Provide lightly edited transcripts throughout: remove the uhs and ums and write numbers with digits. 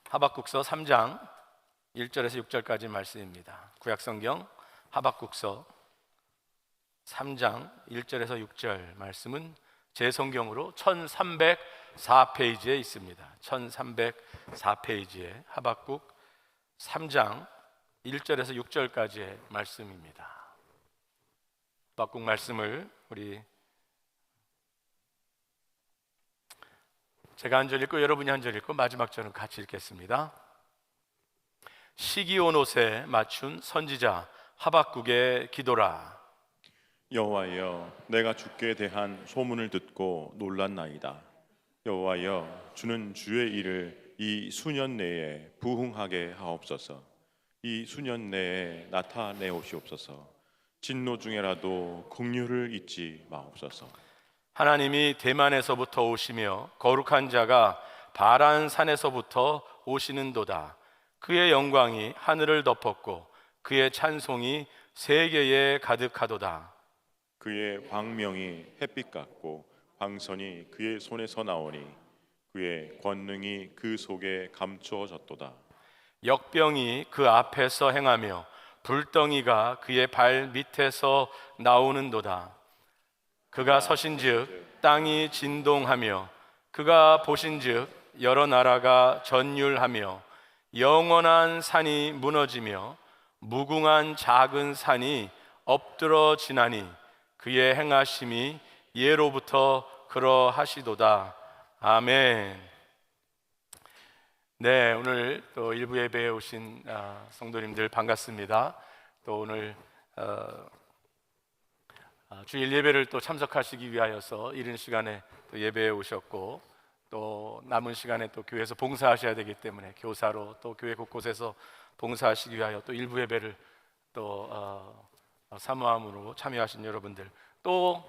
하박국서 3장 1절에서 6절까지 말씀입니다. 구약성경 하박국서 3장 1절에서 6절 말씀은 제 성경으로 1304페이지에 있습니다. 1304페이지에 하박국 3장 1절에서 6절까지의 말씀입니다. 하박국 말씀을 제가 한 절 읽고 여러분이 한 절 읽고 마지막 절은 같이 읽겠습니다. 시기 온 옷에 맞춘 선지자 하박국의 기도라. 여호와여, 내가 주께 대한 소문을 듣고 놀랐나이다. 여호와여, 주는 주의 일을 이 수년 내에 부흥하게 하옵소서. 이 수년 내에 나타내옵시옵소서. 진노 중에라도 긍휼을 잊지 마옵소서. 하나님이 대만에서부터 오시며 거룩한 자가 바란산에서부터 오시는도다. 그의 영광이 하늘을 덮었고 그의 찬송이 세계에 가득하도다. 그의 광명이 햇빛 같고 광선이 그의 손에서 나오니 그의 권능이 그 속에 감추어졌도다. 역병이 그 앞에서 행하며 불덩이가 그의 발 밑에서 나오는도다. 그가 서신즉 땅이 진동하며 그가 보신즉 여러 나라가 전율하며 영원한 산이 무너지며 무궁한 작은 산이 엎드러지나니 그의 행하심이 예로부터 그러하시도다. 아멘. 네, 오늘 또 일부 예배에 오신 성도님들 반갑습니다. 또 오늘 주일 예배를 또 참석하시기 위하여서 이른 시간에 또 예배에 오셨고 또 남은 시간에 또 교회에서 봉사하셔야 되기 때문에 교사로 또 교회 곳곳에서 봉사하시기 위하여 또 일부 예배를 또 사모함으로 참여하신 여러분들, 또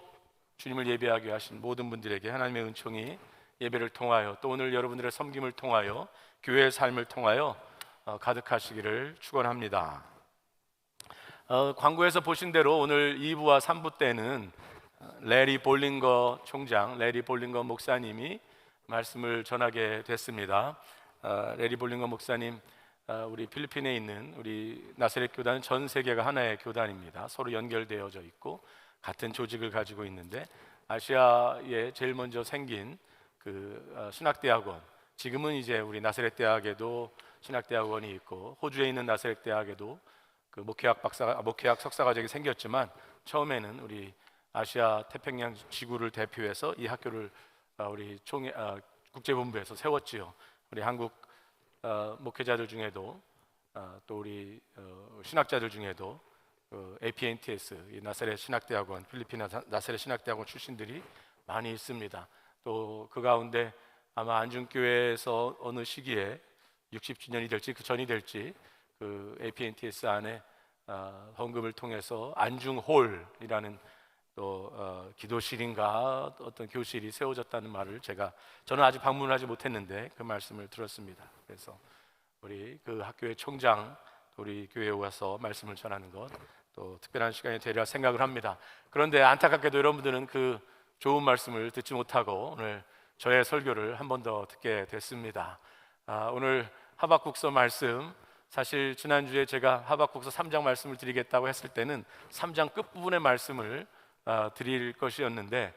주님을 예배하게 하신 모든 분들에게 하나님의 은총이 예배를 통하여 또 오늘 여러분들의 섬김을 통하여 교회의 삶을 통하여 가득하시기를 축원합니다. 광고에서 보신 대로 오늘 2부와 3부 때는 레리 볼링거 총장, 레리 볼링거 목사님이 말씀을 전하게 됐습니다. 레리 볼링거 목사님, 우리 필리핀에 있는 우리 나사렛 교단은 전 세계가 하나의 교단입니다. 서로 연결되어져 있고 같은 조직을 가지고 있는데 아시아에 제일 먼저 생긴 그 신학대학원, 지금은 이제 우리 나사렛 대학에도 신학대학원이 있고 호주에 있는 나사렛 대학에도 그 목회학 석사 과정이 생겼지만 처음에는 우리 아시아 태평양 지구를 대표해서 이 학교를 우리 국제본부에서 세웠지요. 우리 한국 목회자들 중에도 또 우리 신학자들 중에도 APNTS, 이 나사렛 신학대학원, 필리핀 나사렛 신학대학원 출신들이 많이 있습니다. 또 그 가운데 아마 안중교회에서 어느 시기에 60주년이 될지 그 전이 될지 그 APNTS 안에 헌금을 통해서 안중홀이라는 또 기도실인가 어떤 교실이 세워졌다는 말을 저는 아직 방문을 하지 못했는데 그 말씀을 들었습니다. 그래서 우리 그 학교의 총장 우리 교회에 와서 말씀을 전하는 것 또 특별한 시간이 되리라 생각을 합니다. 그런데 안타깝게도 여러분들은 그 좋은 말씀을 듣지 못하고 오늘 저의 설교를 한 번 더 듣게 됐습니다. 오늘 하박국서 말씀, 사실 지난주에 제가 하박국서 3장 말씀을 드리겠다고 했을 때는 3장 끝부분의 말씀을 드릴 것이었는데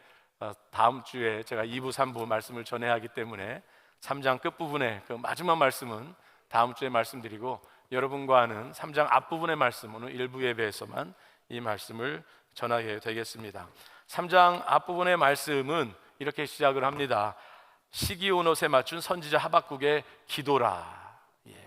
다음 주에 제가 2부, 3부 말씀을 전해야 하기 때문에 3장 끝부분의 그 마지막 말씀은 다음 주에 말씀드리고 여러분과는 3장 앞부분의 말씀, 오늘 일부 예배에서만 이 말씀을 전하게 되겠습니다. 3장 앞부분의 말씀은 이렇게 시작을 합니다. 시기 온 옷에 맞춘 선지자 하박국의 기도라.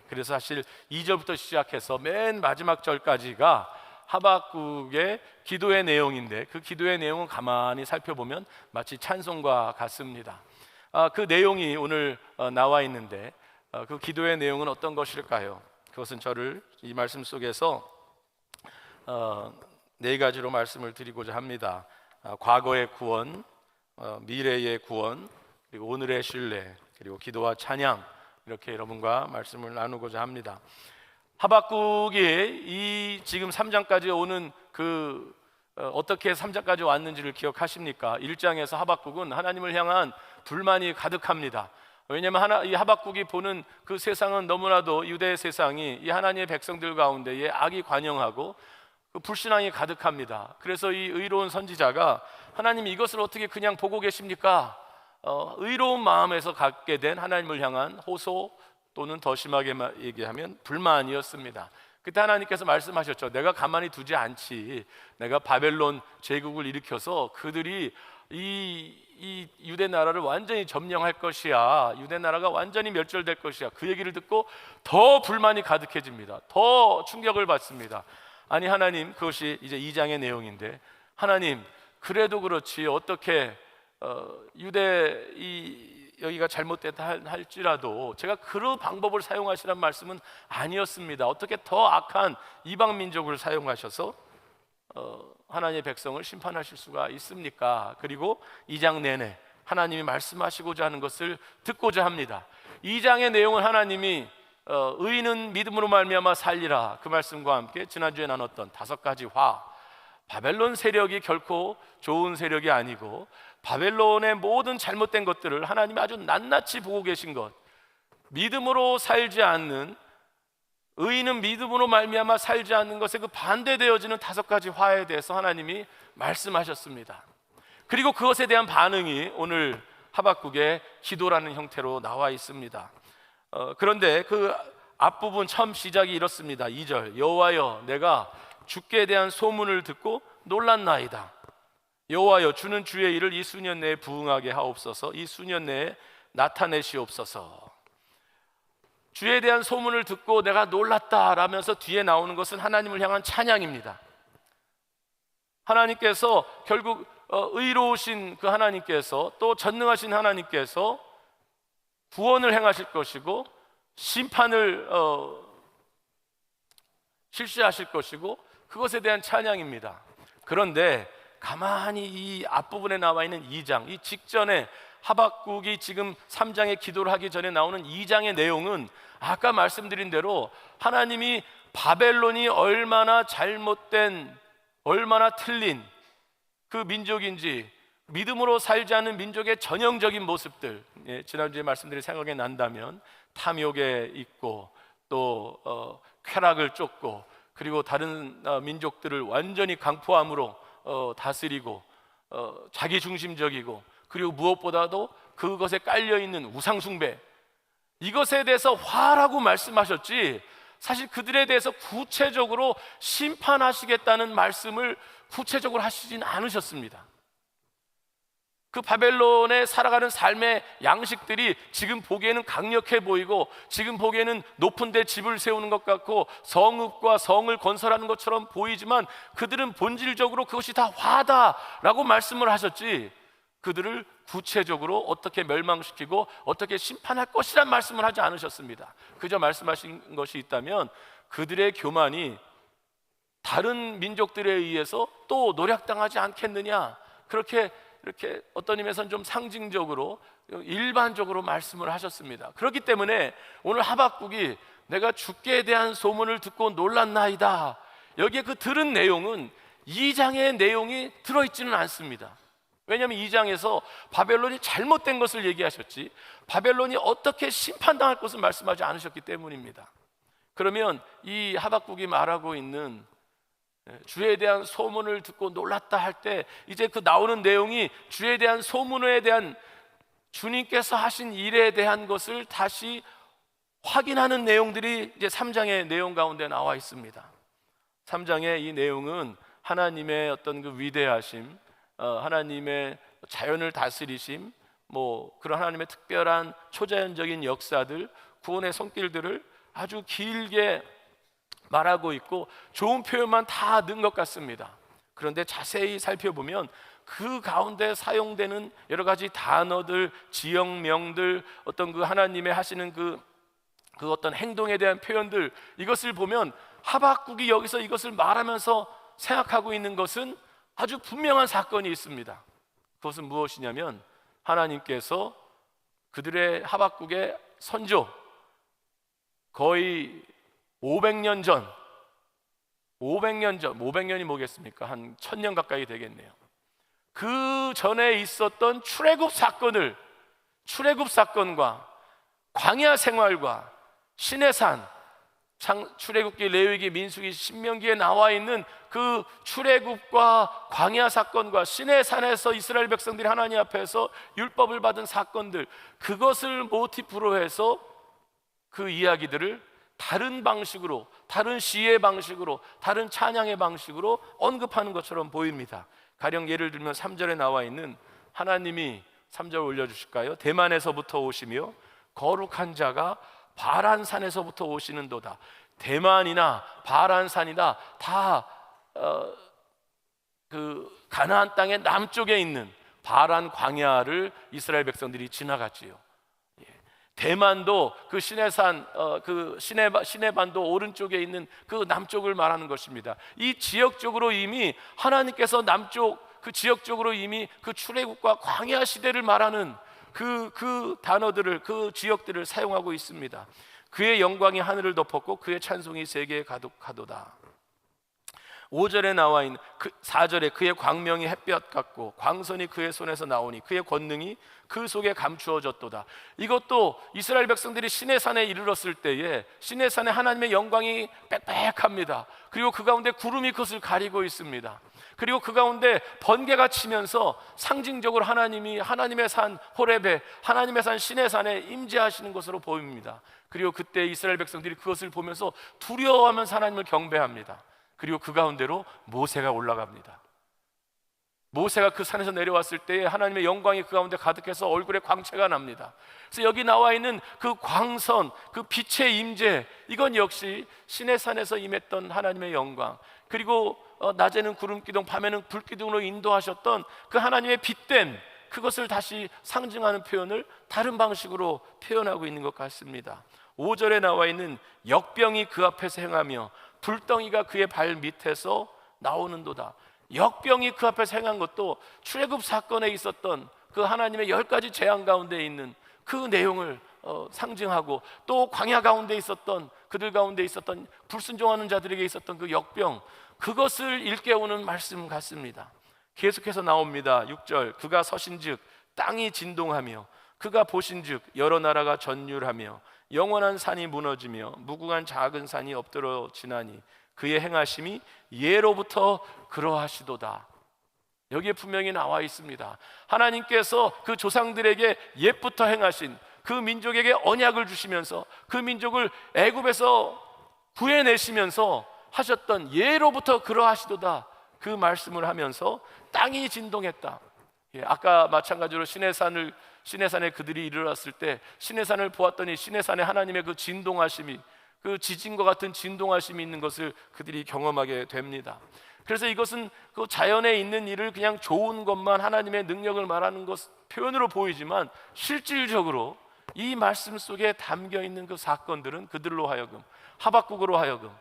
그래서 사실 2절부터 시작해서 맨 마지막 절까지가 하박국의 기도의 내용인데 그 기도의 내용은 가만히 살펴보면 마치 찬송과 같습니다. 그 내용이 오늘 나와 있는데 그 기도의 내용은 어떤 것일까요? 그것은 저를 이 말씀 속에서 네 가지로 말씀을 드리고자 합니다. 과거의 구원, 미래의 구원, 그리고 오늘의 신뢰, 그리고 기도와 찬양, 이렇게 여러분과 말씀을 나누고자 합니다. 하박국이 이 지금 3장까지 오는 어떻게 3장까지 왔는지를 기억하십니까? 1장에서 하박국은 하나님을 향한 불만이 가득합니다. 왜냐하면 이 하박국이 보는 그 세상은 너무나도 유대의 세상이 이 하나님의 백성들 가운데에 악이 관영하고 그 불신앙이 가득합니다. 그래서 이 의로운 선지자가 하나님 이것을 어떻게 그냥 보고 계십니까? 의로운 마음에서 갖게 된 하나님을 향한 호소 또는 더 심하게 얘기하면 불만이었습니다. 그때 하나님께서 말씀하셨죠. 내가 가만히 두지 않지. 내가 바벨론 제국을 일으켜서 그들이 이 유대 나라를 완전히 점령할 것이야. 유대 나라가 완전히 멸절될 것이야. 그 얘기를 듣고 더 불만이 가득해집니다. 더 충격을 받습니다. 아니 하나님, 그것이 이제 2장의 내용인데, 하나님 그래도 그렇지 어떻게 유대 여기가 잘못됐다 할지라도 제가 그런 방법을 사용하시란 말씀은 아니었습니다. 어떻게 더 악한 이방 민족을 사용하셔서 하나님의 백성을 심판하실 수가 있습니까? 그리고 2장 내내 하나님이 말씀하시고자 하는 것을 듣고자 합니다. 2장의 내용은 하나님이 의인은 믿음으로 말미암아 살리라, 그 말씀과 함께 지난주에 나눴던 5가지 화, 바벨론 세력이 결코 좋은 세력이 아니고 바벨론의 모든 잘못된 것들을 하나님이 아주 낱낱이 보고 계신 것, 믿음으로 살지 않는, 의인은 믿음으로 말미암아 살지 않는 것에 그 반대되어지는 5가지 화에 대해서 하나님이 말씀하셨습니다. 그리고 그것에 대한 반응이 오늘 하박국의 기도라는 형태로 나와 있습니다. 그런데 그 앞부분 처음 시작이 이렇습니다. 2절, 여호와여 내가 주께 대한 소문을 듣고 놀랐나이다. 여호와여 주는 주의 일을 이 수년 내에 부응하게 하옵소서. 이 수년 내에 나타내시옵소서. 주에 대한 소문을 듣고 내가 놀랐다라면서 뒤에 나오는 것은 하나님을 향한 찬양입니다. 하나님께서 결국 의로우신 그 하나님께서, 또 전능하신 하나님께서 구원을 행하실 것이고 심판을 실시하실 것이고, 그것에 대한 찬양입니다. 그런데 가만히 이 앞부분에 나와 있는 2장, 이 직전에 하박국이 지금 3장의 기도를 하기 전에 나오는 2장의 내용은 아까 말씀드린 대로 하나님이 바벨론이 얼마나 잘못된, 얼마나 틀린 그 민족인지, 믿음으로 살지 않는 민족의 전형적인 모습들, 지난주에 말씀드린 생각이 난다면 탐욕에 있고 또 쾌락을 쫓고, 그리고 다른 민족들을 완전히 강포함으로 다스리고 자기 중심적이고, 그리고 무엇보다도 그것에 깔려있는 우상숭배, 이것에 대해서 화라고 말씀하셨지 사실 그들에 대해서 구체적으로 심판하시겠다는 말씀을 구체적으로 하시진 않으셨습니다. 그 바벨론에 살아가는 삶의 양식들이 지금 보기에는 강력해 보이고, 지금 보기에는 높은 데 집을 세우는 것 같고 성읍과 성을 건설하는 것처럼 보이지만, 그들은 본질적으로 그것이 다 화다라고 말씀을 하셨지 그들을 구체적으로 어떻게 멸망시키고 어떻게 심판할 것이란 말씀을 하지 않으셨습니다. 그저 말씀하신 것이 있다면 그들의 교만이 다른 민족들에 의해서 또 노략당하지 않겠느냐, 그렇게 이렇게 어떤 의미에서는 좀 상징적으로 일반적으로 말씀을 하셨습니다. 그렇기 때문에 오늘 하박국이 내가 주께 대한 소문을 듣고 놀랐나이다, 여기에 그 들은 내용은 2장의 내용이 들어있지는 않습니다. 왜냐하면 2장에서 바벨론이 잘못된 것을 얘기하셨지 바벨론이 어떻게 심판당할 것을 말씀하지 않으셨기 때문입니다. 그러면 이 하박국이 말하고 있는 주에 대한 소문을 듣고 놀랐다 할 때, 이제 그 나오는 내용이 주에 대한 소문에 대한, 주님께서 하신 일에 대한 것을 다시 확인하는 내용들이 이제 3장의 내용 가운데 나와 있습니다. 3장의 이 내용은 하나님의 어떤 그 위대하심, 하나님의 자연을 다스리심, 그런 하나님의 특별한 초자연적인 역사들, 구원의 손길들을 아주 길게 말하고 있고 좋은 표현만 다 넣은 것 같습니다. 그런데 자세히 살펴보면 그 가운데 사용되는 여러 가지 단어들, 지역명들, 어떤 그 하나님의 하시는 그 어떤 행동에 대한 표현들, 이것을 보면 하박국이 여기서 이것을 말하면서 생각하고 있는 것은 아주 분명한 사건이 있습니다. 그것은 무엇이냐면 하나님께서 그들의 하박국의 선조, 거의 500년 전, 500년이 뭐겠습니까? 한 1000년 가까이 되겠네요. 그 전에 있었던 출애굽 사건과 광야 생활과 신의 산, 출애굽기, 레위기, 민수기, 신명기에 나와 있는 그 출애굽과 광야 사건과 신의 산에서 이스라엘 백성들이 하나님 앞에서 율법을 받은 사건들, 그것을 모티프로 해서 그 이야기들을 다른 방식으로, 다른 시의 방식으로, 다른 찬양의 방식으로 언급하는 것처럼 보입니다. 가령 예를 들면 3절에 나와 있는 하나님이 3절 올려주실까요? 대만에서부터 오시며 거룩한 자가 바란산에서부터 오시는도다. 대만이나 바란산이나 다 그 가나안 땅의 남쪽에 있는 바란 광야를 이스라엘 백성들이 지나갔지요. 대만도 그 시내산, 그 시내반도 오른쪽에 있는 그 남쪽을 말하는 것입니다. 이 지역적으로 이미 하나님께서 남쪽 그 지역적으로 이미 그 출애굽과 광야 시대를 말하는 그 단어들을, 그 지역들을 사용하고 있습니다. 그의 영광이 하늘을 덮었고 그의 찬송이 세계에 가득하도다. 5절에 나와 있는 4절에 그의 광명이 햇볕 같고 광선이 그의 손에서 나오니 그의 권능이 그 속에 감추어졌도다. 이것도 이스라엘 백성들이 시내산에 이르렀을 때에 시내산에 하나님의 영광이 빽빽합니다. 그리고 그 가운데 구름이 그것을 가리고 있습니다. 그리고 그 가운데 번개가 치면서 상징적으로 하나님이 하나님의 산 호렙에, 하나님의 산 시내산에 임재하시는 것으로 보입니다. 그리고 그때 이스라엘 백성들이 그것을 보면서 두려워하면서 하나님을 경배합니다. 그리고 그 가운데로 모세가 올라갑니다. 모세가 그 산에서 내려왔을 때 하나님의 영광이 그 가운데 가득해서 얼굴에 광채가 납니다. 그래서 여기 나와 있는 그 광선, 그 빛의 임재, 이건 역시 시내산에서 임했던 하나님의 영광, 그리고 낮에는 구름기둥, 밤에는 불기둥으로 인도하셨던 그 하나님의 빛된 그것을 다시 상징하는 표현을 다른 방식으로 표현하고 있는 것 같습니다. 5절에 나와 있는 역병이 그 앞에서 행하며 불덩이가 그의 발 밑에서 나오는도다. 역병이 그 앞에서 행한 것도 출애굽 사건에 있었던 그 하나님의 10가지 재앙 가운데 있는 그 내용을 상징하고, 또 광야 가운데 있었던 그들 가운데 있었던 불순종하는 자들에게 있었던 그 역병, 그것을 일깨우는 말씀 같습니다. 계속해서 나옵니다. 6절 그가 서신즉 땅이 진동하며 그가 보신즉 여러 나라가 전율하며 영원한 산이 무너지며 무궁한 작은 산이 엎드러 지나니 그의 행하심이 예로부터 그러하시도다. 여기에 분명히 나와 있습니다. 하나님께서 그 조상들에게 옛부터 행하신 그 민족에게 언약을 주시면서 그 민족을 애굽에서 구해내시면서 하셨던 예로부터 그러하시도다, 그 말씀을 하면서 땅이 진동했다. 아까 마찬가지로 시내산에 그들이 이르렀을 때 시내산을 보았더니 시내산에 하나님의 그 진동하심이, 그 지진과 같은 진동하심이 있는 것을 그들이 경험하게 됩니다. 그래서 이것은 그 자연에 있는 일을 그냥 좋은 것만 하나님의 능력을 말하는 것 표현으로 보이지만, 실질적으로 이 말씀 속에 담겨 있는 그 사건들은 그들로 하여금, 하박국으로 하여금,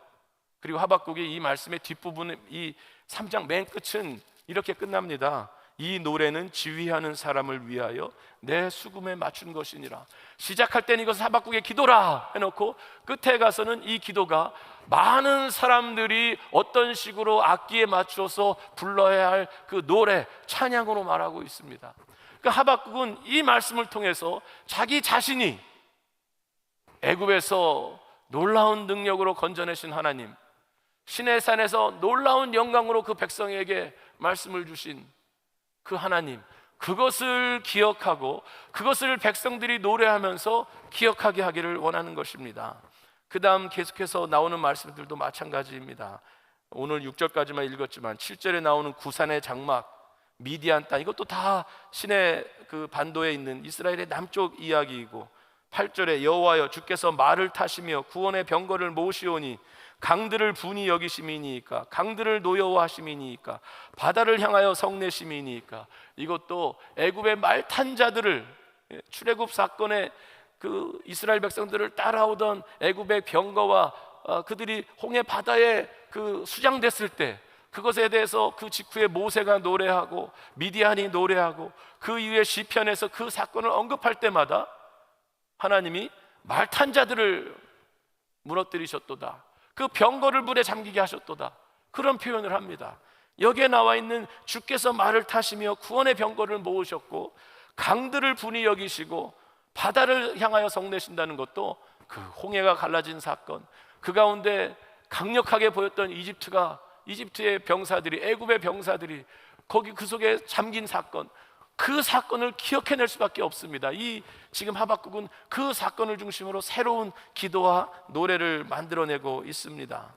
그리고 하박국의 이 말씀의 뒷부분, 이 3장 맨 끝은 이렇게 끝납니다. 이 노래는 지휘하는 사람을 위하여 내 수금에 맞춘 것이니라. 시작할 때는 이것은 하박국의 기도라 해놓고 끝에 가서는 이 기도가 많은 사람들이 어떤 식으로 악기에 맞춰서 불러야 할 그 노래, 찬양으로 말하고 있습니다. 그러니까 하박국은 이 말씀을 통해서 자기 자신이 애굽에서 놀라운 능력으로 건져내신 하나님, 시내산에서 놀라운 영광으로 그 백성에게 말씀을 주신 그 하나님, 그것을 기억하고 그것을 백성들이 노래하면서 기억하게 하기를 원하는 것입니다. 그 다음 계속해서 나오는 말씀들도 마찬가지입니다. 오늘 6절까지만 읽었지만 7절에 나오는 구산의 장막, 미디안 땅, 이것도 다 시내 그 반도에 있는 이스라엘의 남쪽 이야기이고, 8절에 여호와여 주께서 말을 타시며 구원의 병거를 모시오니 강들을 분이 여기심이니까, 강들을 노여워하심이니까, 바다를 향하여 성내심이니까, 이것도 애굽의 말 탄 자들을, 출애굽 사건에 그 이스라엘 백성들을 따라오던 애굽의 병거와 그들이 홍해 바다에 그 수장됐을 때 그것에 대해서 그 직후에 모세가 노래하고 미디안이 노래하고 그 이후에 시편에서 그 사건을 언급할 때마다 하나님이 말 탄 자들을 무너뜨리셨도다, 그 병거를 물에 잠기게 하셨도다, 그런 표현을 합니다. 여기에 나와 있는 주께서 말을 타시며 구원의 병거를 모으셨고 강들을 분이 여기시고 바다를 향하여 성내신다는 것도 그 홍해가 갈라진 사건, 그 가운데 강력하게 보였던 이집트의 병사들이, 애굽의 병사들이 거기 그 속에 잠긴 사건, 그 사건을 기억해낼 수밖에 없습니다. 이 지금 하박국은 그 사건을 중심으로 새로운 기도와 노래를 만들어내고 있습니다.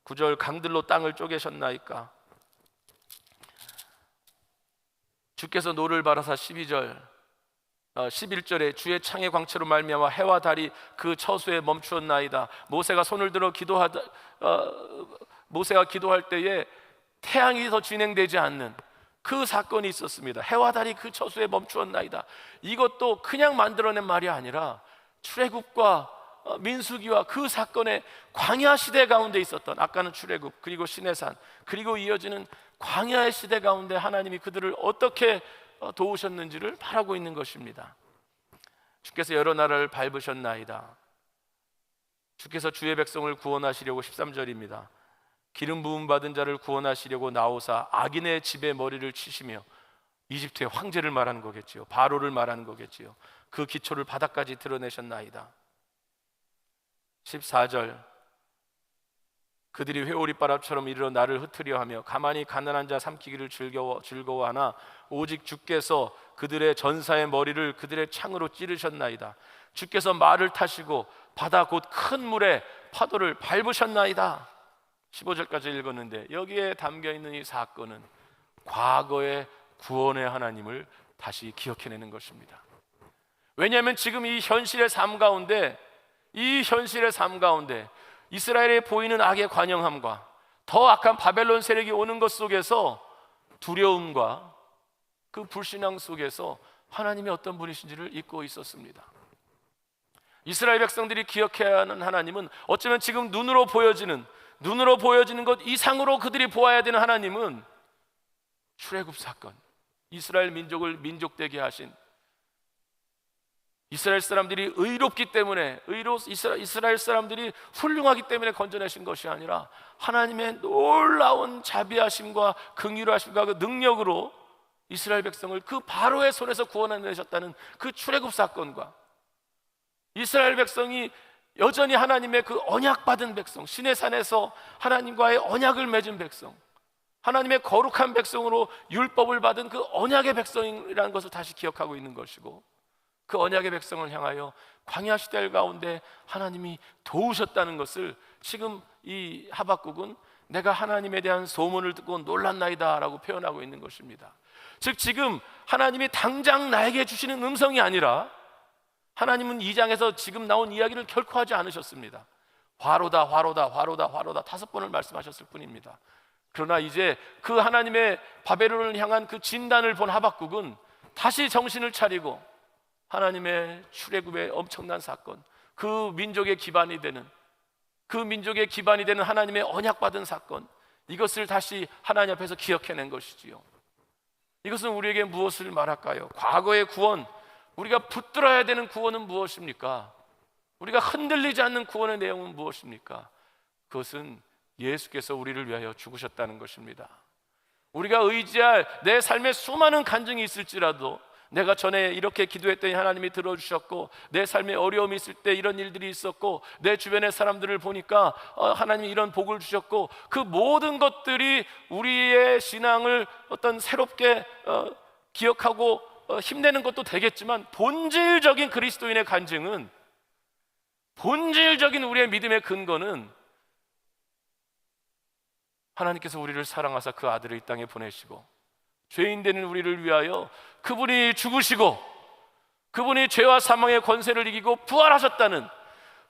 9절, 강들로 땅을 쪼개셨나이까. 주께서 노를 바라사 11절에 주의 창의 광채로 말미암아 해와 달이 그 처소에 멈추었나이다. 모세가 손을 들어 모세가 기도할 때에 태양이 더 진행되지 않는 그 사건이 있었습니다. 해와 달이 그 처소에 멈추었나이다. 이것도 그냥 만들어낸 말이 아니라 출애굽과 민수기와 그 사건의 광야 시대 가운데 있었던, 아까는 출애굽, 그리고 시내산, 그리고 이어지는 광야의 시대 가운데 하나님이 그들을 어떻게 도우셨는지를 바라고 있는 것입니다. 주께서 여러 나라를 밟으셨나이다. 주께서 주의 백성을 구원하시려고, 13절입니다. 기름 부음 받은 자를 구원하시려고 나오사 악인의 집에 머리를 치시며, 이집트의 황제를 말하는 거겠지요, 바로를 말하는 거겠지요, 그 기초를 바닥까지 드러내셨나이다. 14절, 그들이 회오리바람처럼 이르러 나를 흩으려 하며 가만히 가난한 자 삼키기를 즐거워하나 오직 주께서 그들의 전사의 머리를 그들의 창으로 찌르셨나이다. 주께서 말을 타시고 바다 곧 큰 물에 파도를 밟으셨나이다. 15절까지 읽었는데 여기에 담겨있는 이 사건은 과거의 구원의 하나님을 다시 기억해내는 것입니다. 왜냐하면 지금 이 현실의 삶 가운데, 이스라엘에 보이는 악의 관영함과 더 악한 바벨론 세력이 오는 것 속에서 두려움과 그 불신앙 속에서 하나님이 어떤 분이신지를 잊고 있었습니다. 이스라엘 백성들이 기억해야 하는 하나님은, 어쩌면 지금 눈으로 보여지는 것 이상으로 그들이 보아야 되는 하나님은 출애굽 사건, 이스라엘 민족을 민족되게 하신, 이스라엘 사람들이 의롭기 때문에, 이스라엘 사람들이 훌륭하기 때문에 건져내신 것이 아니라 하나님의 놀라운 자비하심과 긍휼하심과 그 능력으로 이스라엘 백성을 그 바로의 손에서 구원해내셨다는 그 출애굽 사건과, 이스라엘 백성이 여전히 하나님의 그 언약받은 백성, 시내산에서 하나님과의 언약을 맺은 백성, 하나님의 거룩한 백성으로 율법을 받은 그 언약의 백성이라는 것을 다시 기억하고 있는 것이고, 그 언약의 백성을 향하여 광야 시대 가운데 하나님이 도우셨다는 것을 지금 이 하박국은 내가 하나님에 대한 소문을 듣고 놀랐나이다 라고 표현하고 있는 것입니다. 즉 지금 하나님이 당장 나에게 주시는 음성이 아니라, 하나님은 2장에서 지금 나온 이야기를 결코 하지 않으셨습니다. 화로다 5번을 말씀하셨을 뿐입니다. 그러나 이제 그 하나님의 바벨론을 향한 그 진단을 본 하박국은 다시 정신을 차리고 하나님의 출애굽의 엄청난 사건, 그 민족의 기반이 되는 하나님의 언약받은 사건, 이것을 다시 하나님 앞에서 기억해낸 것이지요. 이것은 우리에게 무엇을 말할까요? 과거의 구원, 우리가 붙들어야 되는 구원은 무엇입니까? 우리가 흔들리지 않는 구원의 내용은 무엇입니까? 그것은 예수께서 우리를 위하여 죽으셨다는 것입니다. 우리가 의지할 내 삶에 수많은 간증이 있을지라도, 내가 전에 이렇게 기도했더니 하나님이 들어주셨고, 내 삶에 어려움이 있을 때 이런 일들이 있었고, 내 주변의 사람들을 보니까 하나님이 이런 복을 주셨고, 그 모든 것들이 우리의 신앙을 어떤 새롭게 기억하고 힘내는 것도 되겠지만, 본질적인 그리스도인의 간증은, 본질적인 우리의 믿음의 근거는 하나님께서 우리를 사랑하사 그 아들을 이 땅에 보내시고 죄인 되는 우리를 위하여 그분이 죽으시고 그분이 죄와 사망의 권세를 이기고 부활하셨다는,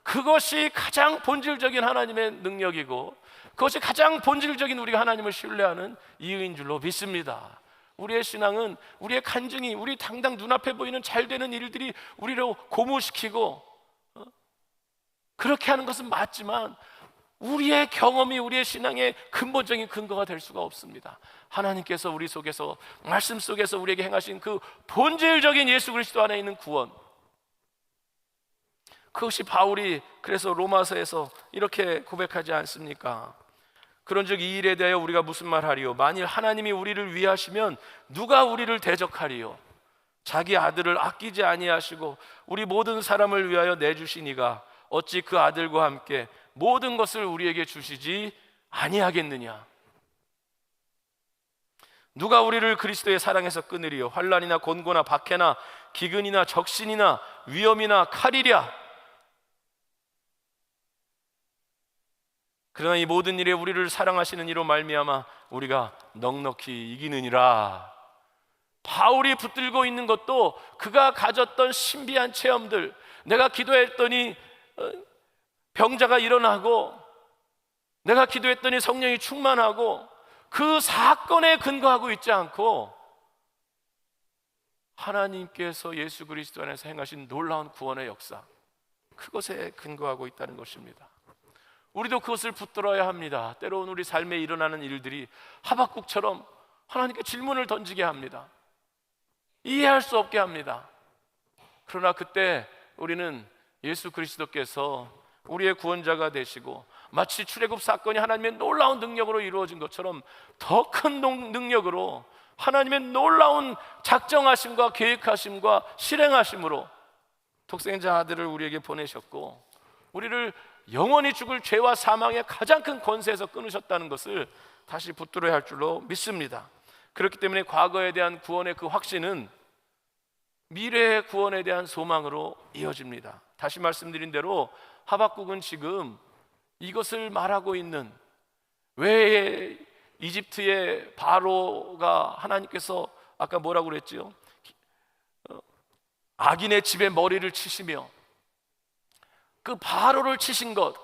그것이 가장 본질적인 하나님의 능력이고, 그것이 가장 본질적인 우리가 하나님을 신뢰하는 이유인 줄로 믿습니다. 우리의 신앙은, 우리의 간증이, 우리 당장 눈앞에 보이는 잘 되는 일들이 우리를 고무시키고 그렇게 하는 것은 맞지만, 우리의 경험이 우리의 신앙의 근본적인 근거가 될 수가 없습니다. 하나님께서 우리 속에서, 말씀 속에서 우리에게 행하신 그 본질적인 예수 그리스도 안에 있는 구원, 그것이 바울이 그래서 로마서에서 이렇게 고백하지 않습니까? 그런즉 이 일에 대하여 우리가 무슨 말하리요? 만일 하나님이 우리를 위하시면 누가 우리를 대적하리요? 자기 아들을 아끼지 아니하시고 우리 모든 사람을 위하여 내주시니가 어찌 그 아들과 함께 모든 것을 우리에게 주시지 아니하겠느냐. 누가 우리를 그리스도의 사랑에서 끊으리요? 환난이나 곤고나 박해나 기근이나 적신이나 위험이나 칼이랴. 그러나 이 모든 일에 우리를 사랑하시는 이로 말미암아 우리가 넉넉히 이기느니라. 바울이 붙들고 있는 것도 그가 가졌던 신비한 체험들, 내가 기도했더니 병자가 일어나고, 내가 기도했더니 성령이 충만하고, 그 사건에 근거하고 있지 않고 하나님께서 예수 그리스도 안에서 행하신 놀라운 구원의 역사, 그것에 근거하고 있다는 것입니다. 우리도 그것을 붙들어야 합니다. 때로는 우리 삶에 일어나는 일들이 하박국처럼 하나님께 질문을 던지게 합니다. 이해할 수 없게 합니다. 그러나 그때 우리는 예수 그리스도께서 우리의 구원자가 되시고 마치 출애굽 사건이 하나님의 놀라운 능력으로 이루어진 것처럼 더 큰 능력으로 하나님의 놀라운 작정하심과 계획하심과 실행하심으로 독생자 아들을 우리에게 보내셨고 우리를 영원히 죽을 죄와 사망의 가장 큰 권세에서 끊으셨다는 것을 다시 붙들어야 할 줄로 믿습니다. 그렇기 때문에 과거에 대한 구원의 그 확신은 미래의 구원에 대한 소망으로 이어집니다. 다시 말씀드린 대로 하박국은 지금 이것을 말하고 있는, 왜 이집트의 바로가 하나님께서 아까 뭐라고 그랬지요? 악인의 집에 머리를 치시며 그 바로를 치신 것,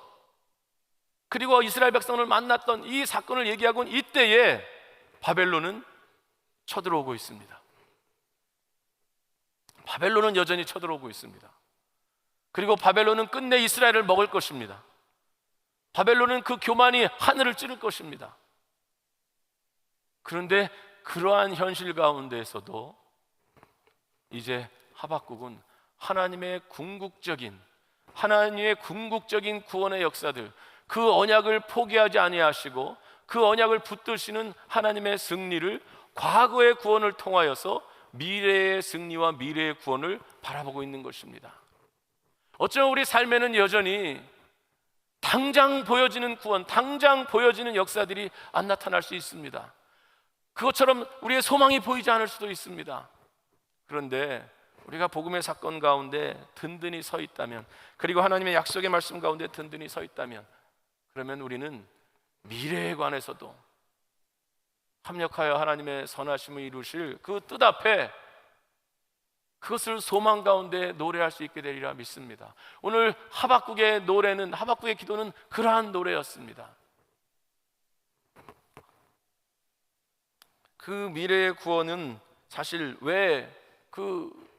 그리고 이스라엘 백성을 만났던 이 사건을 얘기하고 있는 이때에 바벨론은 쳐들어오고 있습니다. 바벨론은 여전히 쳐들어오고 있습니다. 그리고 바벨론은 끝내 이스라엘을 먹을 것입니다. 바벨론은 그 교만이 하늘을 찌를 것입니다. 그런데 그러한 현실 가운데에서도 이제 하박국은 하나님의 궁극적인 구원의 역사들, 그 언약을 포기하지 아니하시고 그 언약을 붙드시는 하나님의 승리를, 과거의 구원을 통하여서 미래의 승리와 미래의 구원을 바라보고 있는 것입니다. 어쩌면 우리 삶에는 여전히 당장 보여지는 구원, 당장 보여지는 역사들이 안 나타날 수 있습니다. 그것처럼 우리의 소망이 보이지 않을 수도 있습니다. 그런데 우리가 복음의 사건 가운데 든든히 서 있다면, 그리고 하나님의 약속의 말씀 가운데 든든히 서 있다면, 그러면 우리는 미래에 관해서도 합력하여 하나님의 선하심을 이루실 그 뜻 앞에 그것을 소망 가운데 노래할 수 있게 되리라 믿습니다. 오늘 하박국의 노래는, 하박국의 기도는 그러한 노래였습니다. 그 미래의 구원은 사실 왜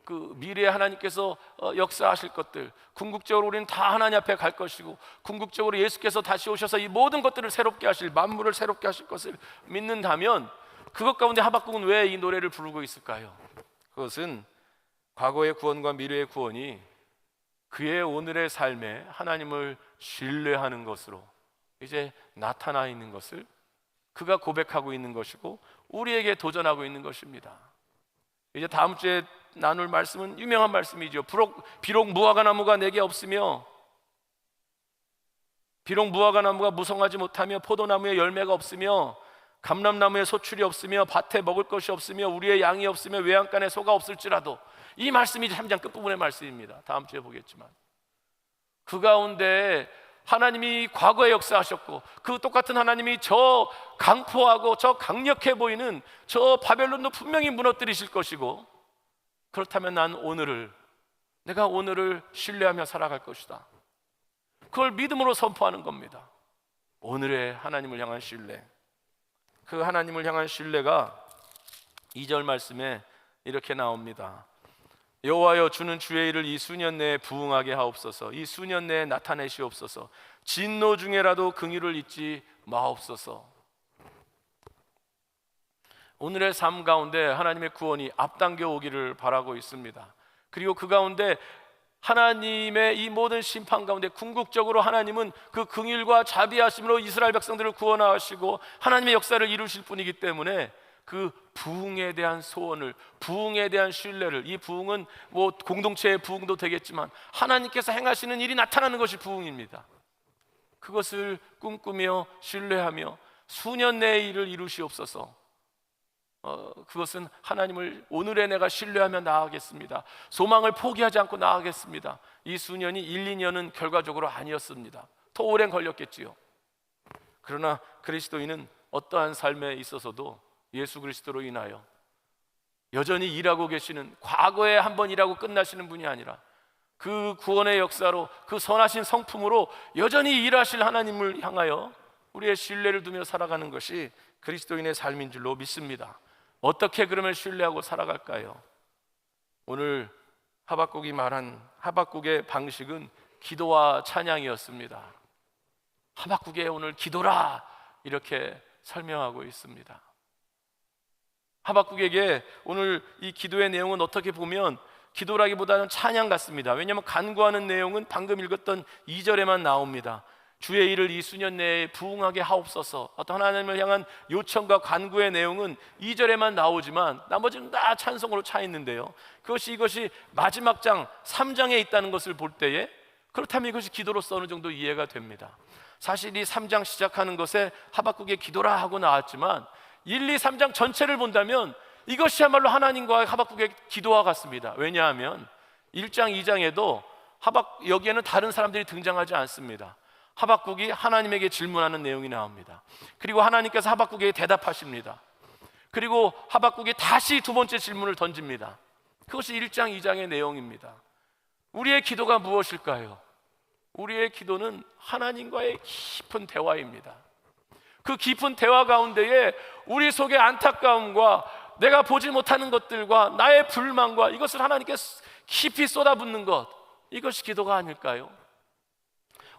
그 미래에 하나님께서 역사하실 것들, 궁극적으로 우리는 다 하나님 앞에 갈 것이고, 궁극적으로 예수께서 다시 오셔서 이 모든 것들을 새롭게 하실, 만물을 새롭게 하실 것을 믿는다면, 그것 가운데 하박국은 왜 이 노래를 부르고 있을까요? 그것은 과거의 구원과 미래의 구원이 그의 오늘의 삶에 하나님을 신뢰하는 것으로 이제 나타나 있는 것을 그가 고백하고 있는 것이고, 우리에게 도전하고 있는 것입니다. 이제 다음 주에 나눌 말씀은 유명한 말씀이죠. 비록 무화과 나무가 내게 없으며, 비록 무화과 나무가 무성하지 못하며, 포도나무에 열매가 없으며, 감람나무에 소출이 없으며, 밭에 먹을 것이 없으며, 우리의 양이 없으며, 외양간에 소가 없을지라도, 이 말씀이 3장 끝부분의 말씀입니다. 다음 주에 보겠지만 그 가운데 하나님이 과거에 역사하셨고, 그 똑같은 하나님이 저 강포하고 저 강력해 보이는 저 바벨론도 분명히 무너뜨리실 것이고, 그렇다면 내가 오늘을 신뢰하며 살아갈 것이다. 그걸 믿음으로 선포하는 겁니다. 오늘의 하나님을 향한 신뢰, 그 하나님을 향한 신뢰가 2절 말씀에 이렇게 나옵니다. 여호와여, 주는 주의 일을 이 수년 내에 부응하게 하옵소서. 이 수년 내에 나타내시옵소서. 진노 중에라도 긍휼을 잊지 마옵소서. 오늘의 삶 가운데 하나님의 구원이 앞당겨 오기를 바라고 있습니다. 그리고 그 가운데 하나님의 이 모든 심판 가운데 궁극적으로 하나님은 그 긍휼과 자비하심으로 이스라엘 백성들을 구원하시고 하나님의 역사를 이루실 분이기 때문에, 그 부흥에 대한 소원을, 부흥에 대한 신뢰를, 이 부흥은 뭐 공동체의 부흥도 되겠지만 하나님께서 행하시는 일이 나타나는 것이 부흥입니다. 그것을 꿈꾸며 신뢰하며 수년 내의 일을 이루시옵소서. 그것은 하나님을 오늘의 내가 신뢰하며 나아가겠습니다. 소망을 포기하지 않고 나아가겠습니다. 이 수년이 1, 2년은 결과적으로 아니었습니다. 더 오랜 걸렸겠지요. 그러나 그리스도인은 어떠한 삶에 있어서도 예수 그리스도로 인하여 여전히 일하고 계시는, 과거에 한번 일하고 끝나시는 분이 아니라 그 구원의 역사로, 그 선하신 성품으로 여전히 일하실 하나님을 향하여 우리의 신뢰를 두며 살아가는 것이 그리스도인의 삶인 줄로 믿습니다. 어떻게 그러면 신뢰하고 살아갈까요? 오늘 하박국이 말한 하박국의 방식은 기도와 찬양이었습니다. 하박국의 오늘 기도라 이렇게 설명하고 있습니다. 하박국에게 오늘 이 기도의 내용은 어떻게 보면 기도라기보다는 찬양 같습니다. 왜냐하면 간구하는 내용은 방금 읽었던 2절에만 나옵니다. 주의 일을 이 수년 내에 부흥하게 하옵소서. 어떤 하나님을 향한 요청과 간구의 내용은 2절에만 나오지만 나머지는 다 찬송으로 차 있는데요, 이것이 마지막 장 3장에 있다는 것을 볼 때에 그렇다면 이것이 기도로서 어느 정도 이해가 됩니다. 사실 이 3장 시작하는 것에 하박국의 기도라 하고 나왔지만 1, 2, 3장 전체를 본다면 이것이야말로 하나님과 하박국의 기도와 같습니다. 왜냐하면 1장, 2장에도 여기에는 다른 사람들이 등장하지 않습니다. 하박국이 하나님에게 질문하는 내용이 나옵니다. 그리고 하나님께서 하박국에게 대답하십니다. 그리고 하박국이 다시 두 번째 질문을 던집니다. 그것이 1장, 2장의 내용입니다. 우리의 기도가 무엇일까요? 우리의 기도는 하나님과의 깊은 대화입니다. 그 깊은 대화 가운데에 우리 속의 안타까움과 내가 보지 못하는 것들과 나의 불만과 이것을 하나님께 깊이 쏟아붓는 것, 이것이 기도가 아닐까요?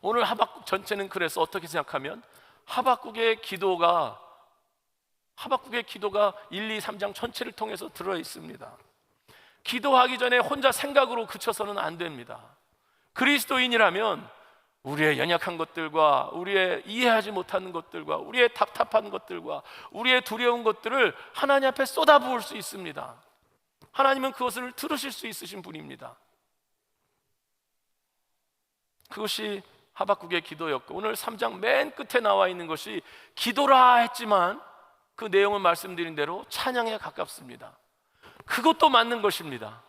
오늘 하박국 전체는 그래서 어떻게 생각하면 하박국의 기도가 1, 2, 3장 전체를 통해서 들어있습니다. 기도하기 전에 혼자 생각으로 그쳐서는 안 됩니다. 그리스도인이라면 우리의 연약한 것들과 우리의 이해하지 못하는 것들과 우리의 답답한 것들과 우리의 두려운 것들을 하나님 앞에 쏟아부을 수 있습니다. 하나님은 그것을 들으실 수 있으신 분입니다. 그것이 하박국의 기도였고, 오늘 3장 맨 끝에 나와 있는 것이 기도라 했지만 그 내용은 말씀드린 대로 찬양에 가깝습니다. 그것도 맞는 것입니다.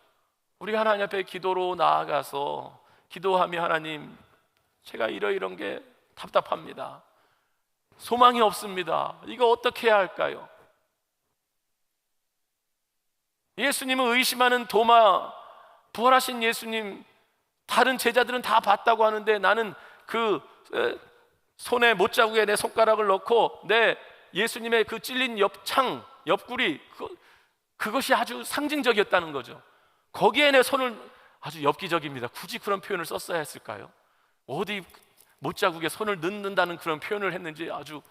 우리가 하나님 앞에 기도로 나아가서 기도하며 하나님, 제가 이런 게 답답합니다. 소망이 없습니다. 이거 어떻게 해야 할까요? 예수님을 의심하는 도마, 부활하신 예수님, 다른 제자들은 다 봤다고 하는데 나는 그 손에 못자국에 내 손가락을 넣고 내 예수님의 그 찔린 옆구리, 그것이 아주 상징적이었다는 거죠. 거기에 내 손을, 아주 엽기적입니다. 굳이 그런 표현을 썼어야 했을까요? 어디 못자국에 손을 넣는다는 그런 표현을 했는지 아주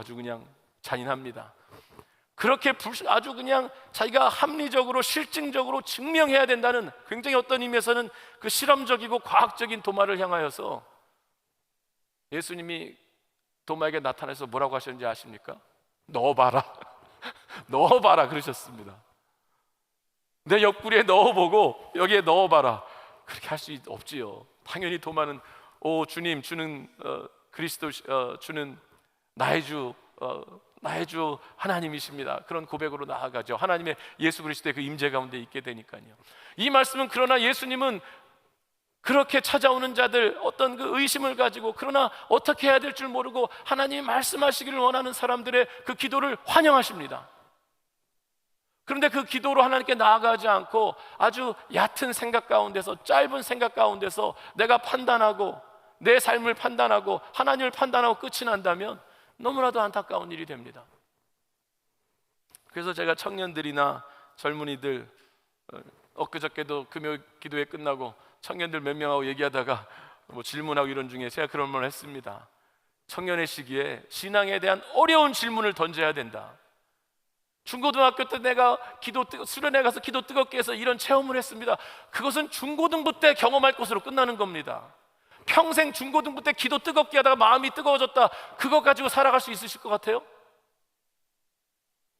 그냥 잔인합니다. 그렇게 아주 그냥 자기가 합리적으로 실증적으로 증명해야 된다는, 굉장히 어떤 의미에서는 그 실험적이고 과학적인 도마를 향하여서 예수님이 도마에게 나타나서 뭐라고 하셨는지 아십니까? 넣어봐라. 넣어봐라 그러셨습니다. 내 옆구리에 넣어보고 여기에 넣어봐라. 그렇게 할 수 없지요. 당연히 도마는 주님 주는 그리스도 주는 나의 주 하나님이십니다. 그런 고백으로 나아가죠. 하나님의 예수 그리스도의 그 임재 가운데 있게 되니까요. 이 말씀은, 그러나 예수님은 그렇게 찾아오는 자들, 어떤 그 의심을 가지고 그러나 어떻게 해야 될 줄 모르고 하나님이 말씀하시기를 원하는 사람들의 그 기도를 환영하십니다. 그런데 그 기도로 하나님께 나아가지 않고 아주 얕은 생각 가운데서, 짧은 생각 가운데서 내가 판단하고 내 삶을 판단하고 하나님을 판단하고 끝이 난다면 너무나도 안타까운 일이 됩니다. 그래서 제가 청년들이나 젊은이들, 엊그저께도 금요 기도회 끝나고 청년들 몇 명하고 얘기하다가 질문하고 이런 중에 제가 그런 말을 했습니다. 청년의 시기에 신앙에 대한 어려운 질문을 던져야 된다. 중고등학교 때 내가 수련회 가서 기도 뜨겁게 해서 이런 체험을 했습니다. 그것은 중고등부 때 경험할 것으로 끝나는 겁니다. 평생 중고등부 때 기도 뜨겁게 하다가 마음이 뜨거워졌다, 그것 가지고 살아갈 수 있으실 것 같아요?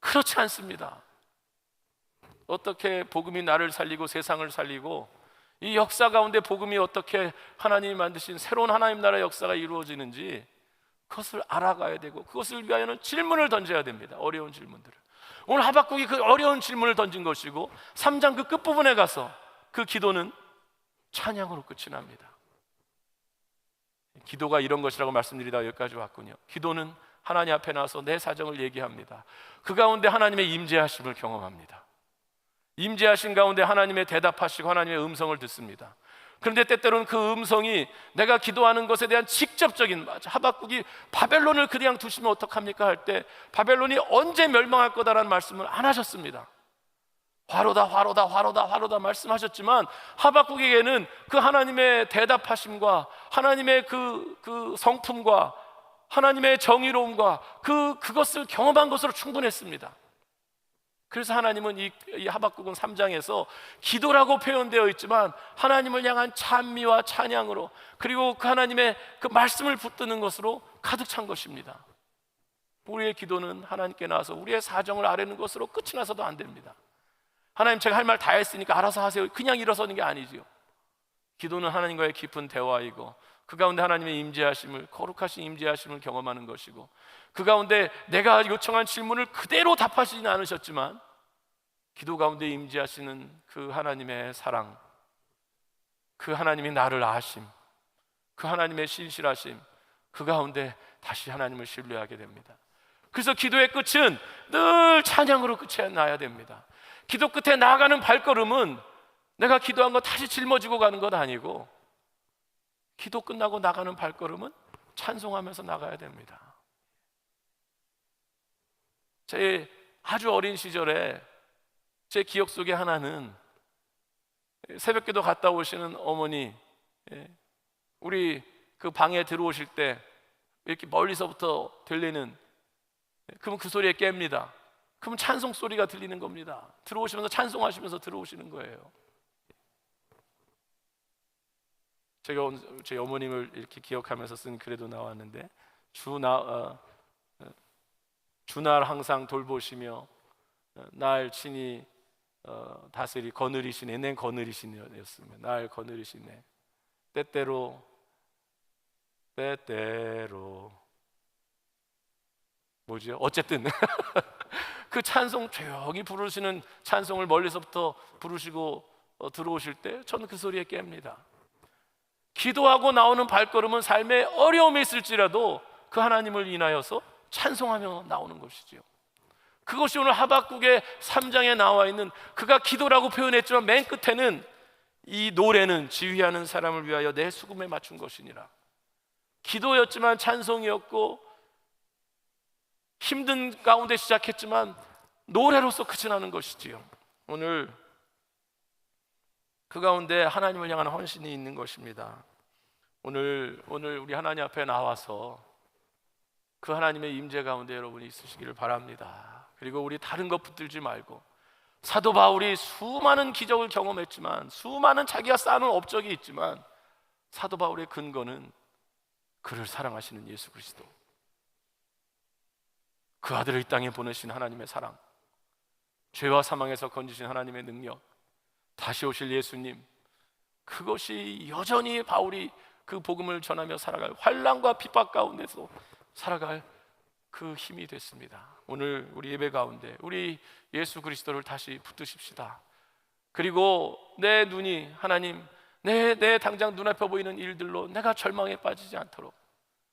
그렇지 않습니다. 어떻게 복음이 나를 살리고 세상을 살리고 이 역사 가운데 복음이 어떻게 하나님이 만드신 새로운 하나님 나라의 역사가 이루어지는지 그것을 알아가야 되고 그것을 위하여는 질문을 던져야 됩니다. 어려운 질문들을. 오늘 하박국이 그 어려운 질문을 던진 것이고 3장 그 끝부분에 가서 그 기도는 찬양으로 끝이 납니다. 기도가 이런 것이라고 말씀드리다 여기까지 왔군요. 기도는 하나님 앞에 나와서 내 사정을 얘기합니다. 그 가운데 하나님의 임재하심을 경험합니다. 임재하신 가운데 하나님의 대답하시고 하나님의 음성을 듣습니다. 그런데 때때로는 그 음성이 내가 기도하는 것에 대한 직접적인, 하박국이 바벨론을 그냥 두시면 어떡합니까 할 때 바벨론이 언제 멸망할 거다라는 말씀을 안 하셨습니다. 화로다 화로다 화로다 화로다 말씀하셨지만 하박국에게는 그 하나님의 대답하심과 하나님의 그 성품과 하나님의 정의로움과 그것을 경험한 것으로 충분했습니다. 그래서 하나님은 이 하박국은 3장에서 기도라고 표현되어 있지만 하나님을 향한 찬미와 찬양으로 그리고 그 하나님의 그 말씀을 붙드는 것으로 가득 찬 것입니다. 우리의 기도는 하나님께 나와서 우리의 사정을 아뢰는 것으로 끝이 나서도 안 됩니다. 하나님 제가 할 말 다 했으니까 알아서 하세요. 그냥 일어서는 게 아니지요. 기도는 하나님과의 깊은 대화이고 그 가운데 하나님의 임재하심을, 거룩하신 임재하심을 경험하는 것이고 그 가운데 내가 요청한 질문을 그대로 답하시지는 않으셨지만 기도 가운데 임재하시는 그 하나님의 사랑, 그 하나님이 나를 아심, 그 하나님의 신실하심, 그 가운데 다시 하나님을 신뢰하게 됩니다. 그래서 기도의 끝은 늘 찬양으로 끝이 나야 됩니다. 기도 끝에 나아가는 발걸음은 내가 기도한 거 다시 짊어지고 가는 것 아니고 기도 끝나고 나가는 발걸음은 찬송하면서 나가야 됩니다. 제 아주 어린 시절에 제 기억 속에 하나는 새벽기도 갔다 오시는 어머니, 우리 그 방에 들어오실 때 이렇게 멀리서부터 들리는, 그러면 그 소리에 깹니다. 그러면 찬송 소리가 들리는 겁니다. 들어오시면서 찬송하시면서 들어오시는 거예요. 제가 제 어머님을 이렇게 기억하면서 쓴 글에도 나왔는데 주날 항상 돌보시며 날 친히 다스리 거느리시네. 내 거느리시네였으면 날 거느리시네. 때때로 뭐죠? 어쨌든 그 찬송 조용히 부르시는 찬송을 멀리서부터 부르시고 들어오실 때 저는 그 소리에 깹니다. 기도하고 나오는 발걸음은 삶에 어려움이 있을지라도 그 하나님을 인하여서 찬송하며 나오는 것이지요. 그것이 오늘 하박국의 3장에 나와 있는, 그가 기도라고 표현했지만 맨 끝에는 이 노래는 지휘하는 사람을 위하여 내 수금에 맞춘 것이니라. 기도였지만 찬송이었고 힘든 가운데 시작했지만 노래로서 끝이 나는 것이지요. 오늘 그 가운데 하나님을 향한 헌신이 있는 것입니다. 오늘 우리 하나님 앞에 나와서 그 하나님의 임재 가운데 여러분이 있으시기를 바랍니다. 그리고 우리 다른 것 붙들지 말고, 사도 바울이 수많은 기적을 경험했지만 수많은 자기가 쌓아놓은 업적이 있지만 사도 바울의 근거는 그를 사랑하시는 예수 그리스도, 그 아들을 이 땅에 보내신 하나님의 사랑, 죄와 사망에서 건지신 하나님의 능력, 다시 오실 예수님, 그것이 여전히 바울이 그 복음을 전하며 살아갈, 환난과 핍박 가운데서 살아갈 그 힘이 됐습니다. 오늘 우리 예배 가운데 우리 예수 그리스도를 다시 붙드십시다. 그리고 내 눈이 하나님, 내 당장 눈앞에 보이는 일들로 내가 절망에 빠지지 않도록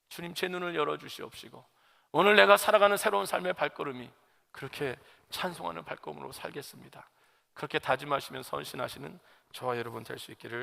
주님 제 눈을 열어주시옵시고 오늘 내가 살아가는 새로운 삶의 발걸음이 그렇게 찬송하는 발걸음으로 살겠습니다. 그렇게 다짐하시면 선신하시는 저와 여러분 될 수 있기를